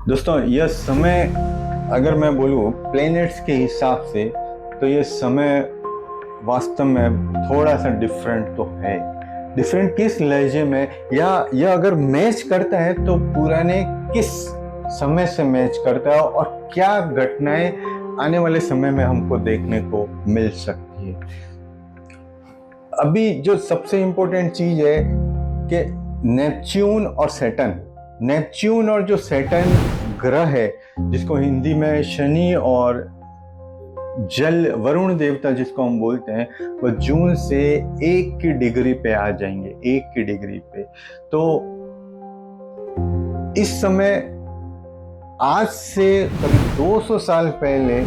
दोस्तों यह समय अगर मैं बोलूँ प्लैनेट्स के हिसाब से तो ये समय वास्तव में थोड़ा सा डिफरेंट तो है। डिफरेंट किस लहजे में, या यह अगर मैच करता है तो पुराने किस समय से मैच करता है और क्या घटनाएं आने वाले समय में हमको देखने को मिल सकती है। अभी जो सबसे इम्पोर्टेंट चीज है कि नेपच्यून और जो सैटर्न ग्रह है, जिसको हिंदी में शनि और जल वरुण देवता जिसको हम बोलते हैं, वो जून से 1 की डिग्री पे आ जाएंगे, 1 की डिग्री पे। तो इस समय आज से करीब 200 साल पहले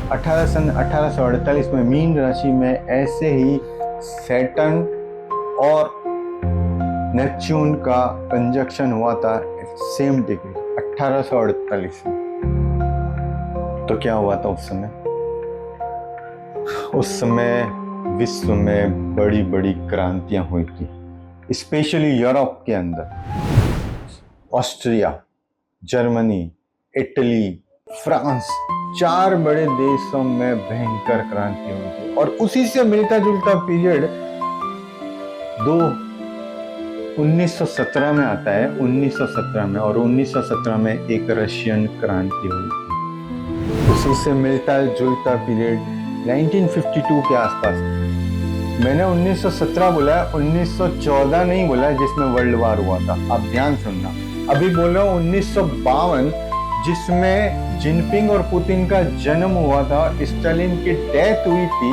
1848 में मीन राशि में ऐसे ही सैटर्न और नेपच्यून का कंजक्शन हुआ था सेम डिग्री 1848 में। तो क्या हुआ था उस समय? उस समय विश्व में बड़ी बड़ी क्रांतियां हुई थी, स्पेशली यूरोप के अंदर। ऑस्ट्रिया, जर्मनी, इटली, फ्रांस, 4 बड़े देशों में भयंकर क्रांति हुई थी। और उसी से मिलता जुलता पीरियड 1917 में आता है, 1917 में। और 1917 में एक रशियन क्रांति हुई थी। उसी से मिलता जुलता पीरियड 1952 के आसपास। मैंने 1917 बोला, 1914 नहीं बोला जिसमें वर्ल्ड वार हुआ था। आप ध्यान सुनना, अभी बोल रहा हूँ 1952 जिसमें जिनपिंग और पुतिन का जन्म हुआ था, स्टालिन की डेथ हुई थी।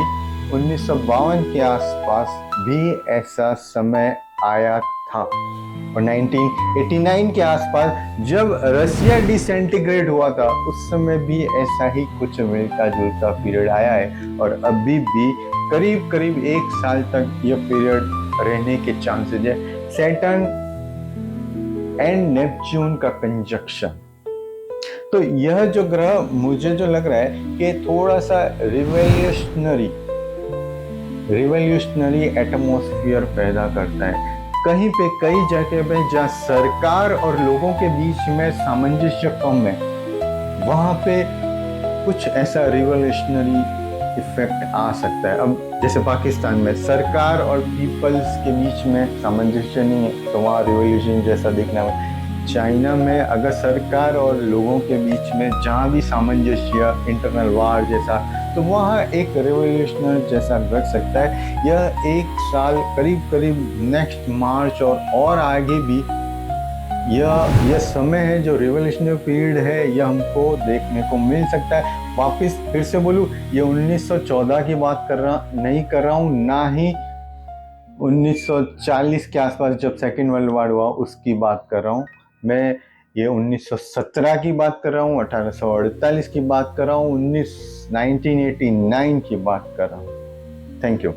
1952 के आसपास भी ऐसा समय आया था। और 1989 के आसपास जब रसिया डिसइंटीग्रेट हुआ था, उस समय भी ऐसा ही कुछ मिलता जुलता पीरियड आया है। और अभी भी करीब करीब 1 साल तक यह पीरियड रहने के चांसेस है। सैटर्न एंड नेपच्यून का कंजक्शन। तो यह जो ग्रह मुझे जो लग रहा है कि थोड़ा सा रिवोल्यूशनरी एटमॉस्फेयर पैदा करता है। कहीं पे कई जगह पे जहाँ सरकार और लोगों के बीच में सामंजस्य कम है, वहां पे कुछ ऐसा रिवोल्यूशनरी इफेक्ट आ सकता है। अब जैसे पाकिस्तान में सरकार और पीपल्स के बीच में सामंजस्य नहीं है, तो वहाँ रिवोल्यूशन जैसा दिखना है। चाइना में अगर सरकार और लोगों के बीच में जहाँ भी सामंजस्य, इंटरनल वार जैसा, तो वहाँ एक रिवोल्यूशनर जैसा घट सकता है। यह 1 साल करीब करीब नेक्स्ट मार्च और आगे भी यह समय है जो रिवोल्यूशनरी पीरियड है, यह हमको देखने को मिल सकता है। वापस फिर से बोलूँ, ये 1914 की बात नहीं कर रहा हूँ, ना ही 1940 के आसपास जब सेकेंड वर्ल्ड वॉर हुआ उसकी बात कर रहा हूँ। मैं ये 1917 की बात कर रहा हूँ, 1848 की बात कर रहा हूँ, 1989 की बात कर रहा हूँ। Thank you.